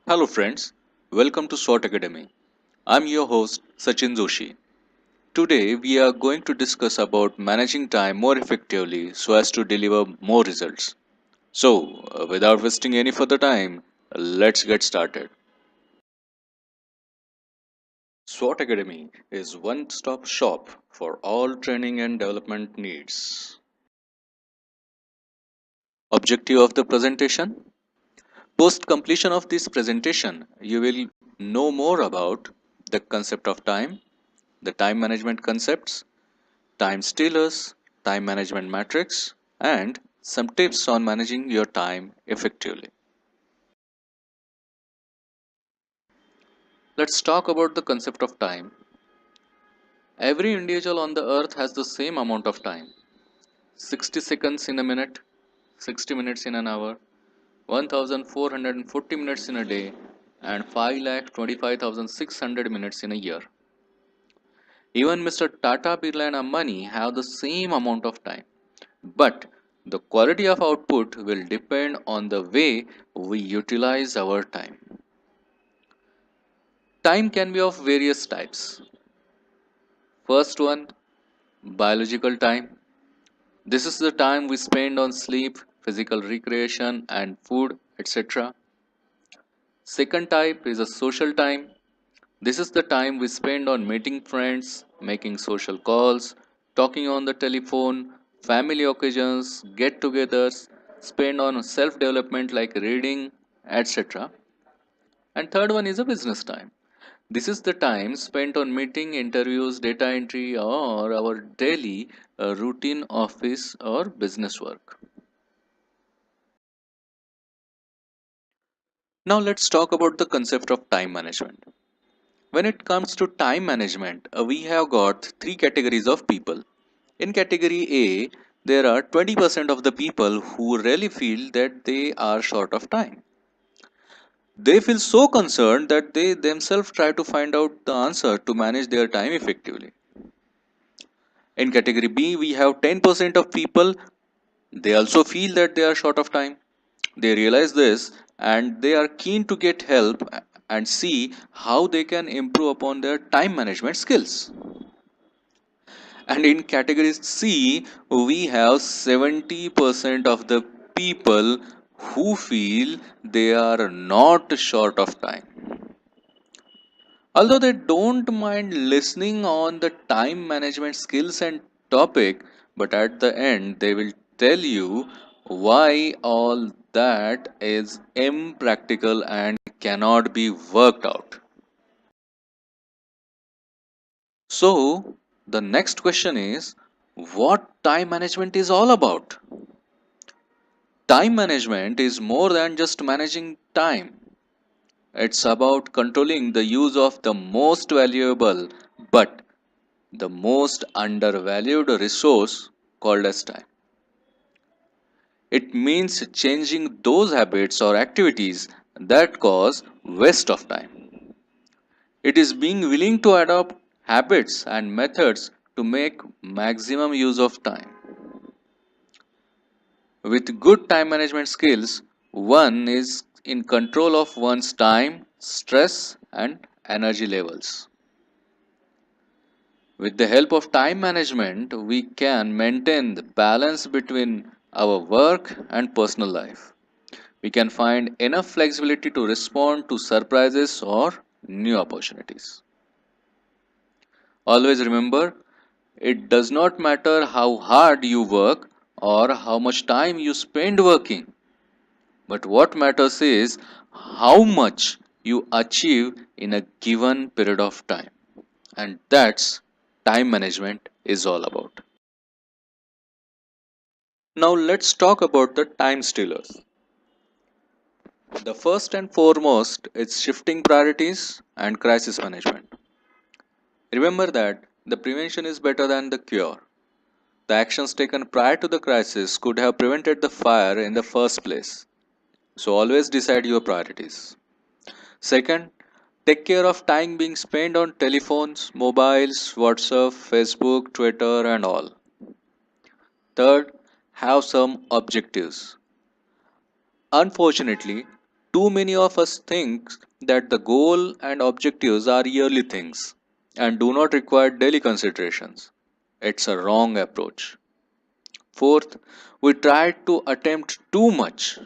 Hello, friends. Welcome to SWOT Academy. I'm your host, Sachin Joshi. Today, we are going to discuss about managing time more effectively so as to deliver more results. Without wasting any further time, let's get started. SWOT Academy is one-stop shop for all training and development needs. Objective of the presentation: post completion of this presentation, you will know more about the concept of time, the time management concepts, time stealers, time management matrix, and some tips on managing your time effectively. Let's talk about the concept of time. Every individual on the earth has the same amount of time: 60 seconds in a minute, 60 minutes in an hour, 1440 minutes in a day, and 5,25,600 minutes in a year. Even Mr. Tata, Birla, and Ambani have the same amount of time. But the quality of output will depend on the way we utilize our time. Time can be of various types. First one, biological time. This is the time we spend on sleep, physical recreation, and food, etc. Second type is a social time. This is the time we spend on meeting friends, making social calls, talking on the telephone, family occasions, get togethers, spend on self development like reading, etc. And third one is a business time. This is the time spent on meeting, interviews, data entry, or our daily routine office or business work. Now let's talk about the concept of time management. When it comes to time management, we have got three categories of people. In category A, there are 20% of the people who really feel that they are short of time. They feel so concerned that they themselves try to find out the answer to manage their time effectively. In category B, we have 10% of people, they also feel that they are short of time. They realize this and they are keen to get help and see how they can improve upon their time management skills. And in category C, we have 70% of the people who feel they are not short of time. Although they don't mind listening on the time management skills and topic, but at the end they will tell you why all that is impractical and cannot be worked out. So, the next question is, what time management is all about? Time management is more than just managing time. It's about controlling the use of the most valuable but the most undervalued resource called as time. It means changing those habits or activities that cause waste of time. It is being willing to adopt habits and methods to make maximum use of time. With good time management skills, one is in control of one's time, stress, and energy levels. With the help of time management, we can maintain the balance between our work and personal life. We can find enough flexibility to respond to surprises or new opportunities. Always remember, it does not matter how hard you work or how much time you spend working, but what matters is how much you achieve in a given period of time. And that's time management is all about. Now let's talk about the time stealers. The first and foremost is shifting priorities and crisis management. Remember that the prevention is better than the cure. The actions taken prior to the crisis could have prevented the fire in the first place. So always decide your priorities. Second, take care of time being spent on telephones, mobiles, WhatsApp, Facebook, Twitter, and all. Third, have some objectives. Unfortunately, too many of us think that the goal and objectives are yearly things and do not require daily considerations. It's a wrong approach. Fourth, we try to attempt too much.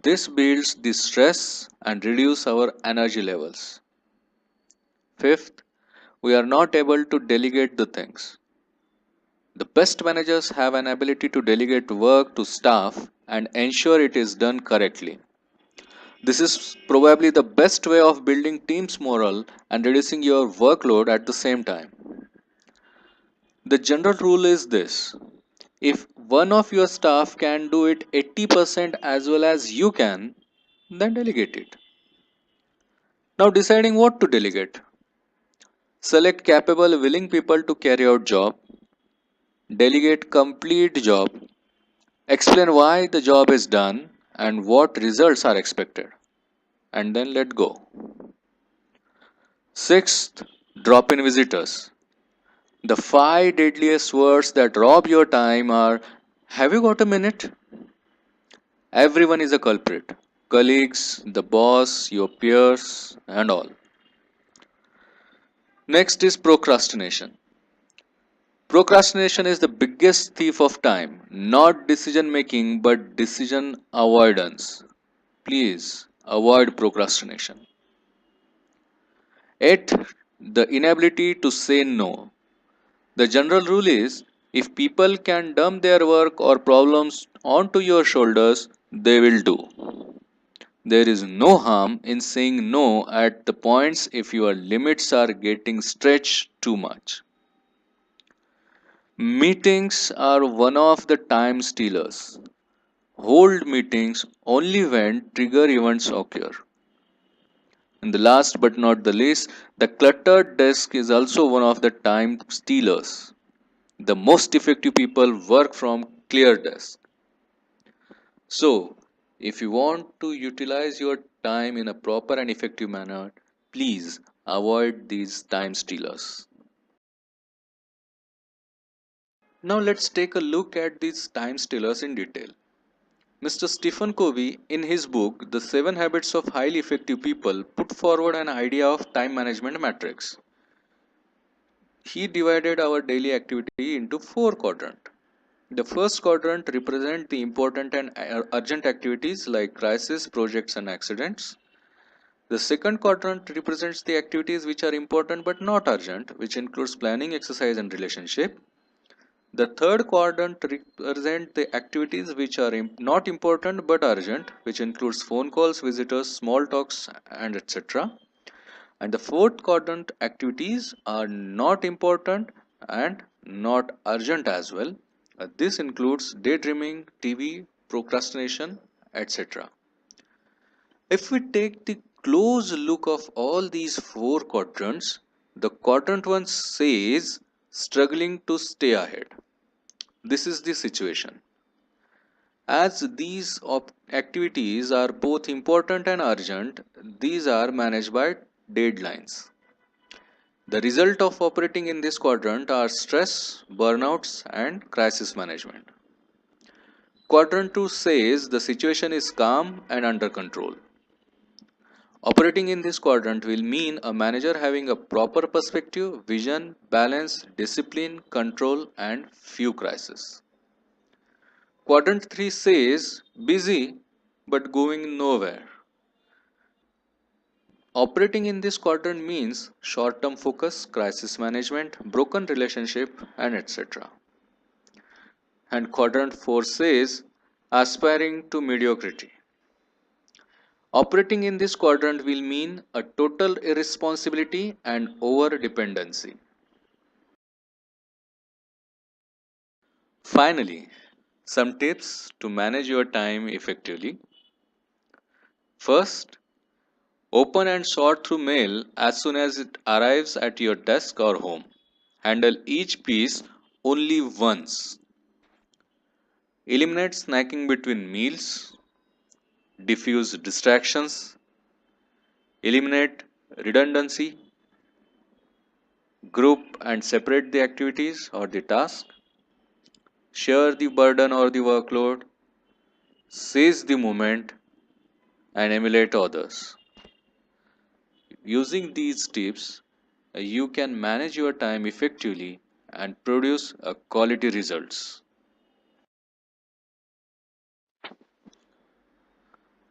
This builds the stress and reduce our energy levels. Fifth, we are not able to delegate the things. The best managers have an ability to delegate work to staff and ensure it is done correctly. This is probably the best way of building team's morale and reducing your workload at the same time. The general rule is this: if one of your staff can do it 80% as well as you can, then delegate it. Now, deciding what to delegate. Select capable, willing people to carry out job. Delegate complete job. Explain why the job is done and what results are expected, and then let go. Sixth, drop in visitors. The five deadliest words that rob your time are: have you got a minute? Everyone is a culprit: colleagues, the boss, your peers, and all. Next is procrastination. Procrastination is the biggest thief of time, not decision making but decision avoidance. Please avoid procrastination. 8. The inability to say no. The general rule is if people can dump their work or problems onto your shoulders, they will do. There is no harm in saying no at the points if your limits are getting stretched too much. Meetings are one of the time stealers. Hold meetings only when trigger events occur. And the last but not the least, the cluttered desk is also one of the time stealers. The most effective people work from clear desks. So, if you want to utilize your time in a proper and effective manner, please avoid these time stealers. Now let's take a look at these time stealers in detail. Mr. Stephen Covey, in his book The 7 Habits of Highly Effective People, put forward an idea of time management matrix. He divided our daily activity into 4 quadrants. The first quadrant represents the important and urgent activities like crisis, projects, and accidents. The second quadrant represents the activities which are important but not urgent, which includes planning, exercise, and relationship. The third quadrant represents the activities which are not important but urgent, which includes phone calls, visitors, small talks, and etc. And the fourth quadrant activities are not important and not urgent as well. This includes daydreaming, TV, procrastination, etc. If we take the close look of all these 4 quadrants, the quadrant 1 says struggling to stay ahead. This is the situation. As these activities are both important and urgent, these are managed by deadlines. The result of operating in this quadrant are stress, burnouts, and crisis management. Quadrant 2 says the situation is calm and under control. Operating in this quadrant will mean a manager having a proper perspective, vision, balance, discipline, control, and few crises. Quadrant 3 says busy but going nowhere. Operating in this quadrant means short term focus, crisis management, broken relationship, and etc. And quadrant 4 says aspiring to mediocrity. Operating in this quadrant will mean a total irresponsibility and over dependency. Finally, some tips to manage your time effectively. First, open and sort through mail as soon as it arrives at your desk or home. Handle each piece only once. Eliminate snacking between meals. Diffuse distractions. Eliminate redundancy. Group and separate the activities or the task. Share the burden or the workload. Seize the moment. and emulate others. Using these tips, you can manage your time effectively and produce a quality results.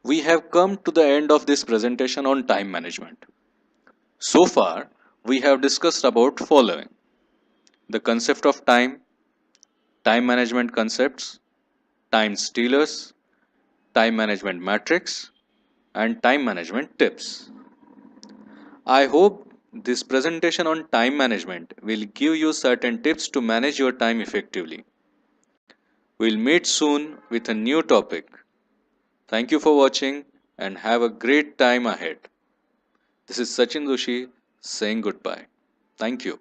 We have come to the end of this presentation on time management. So far, we have discussed about following: the concept of time, time management concepts, time stealers, time management matrix, and time management tips. I hope this presentation on time management will give you certain tips to manage your time effectively. We'll meet soon with a new topic. Thank you for watching and have a great time ahead. This is Sachin Doshi saying goodbye. Thank you.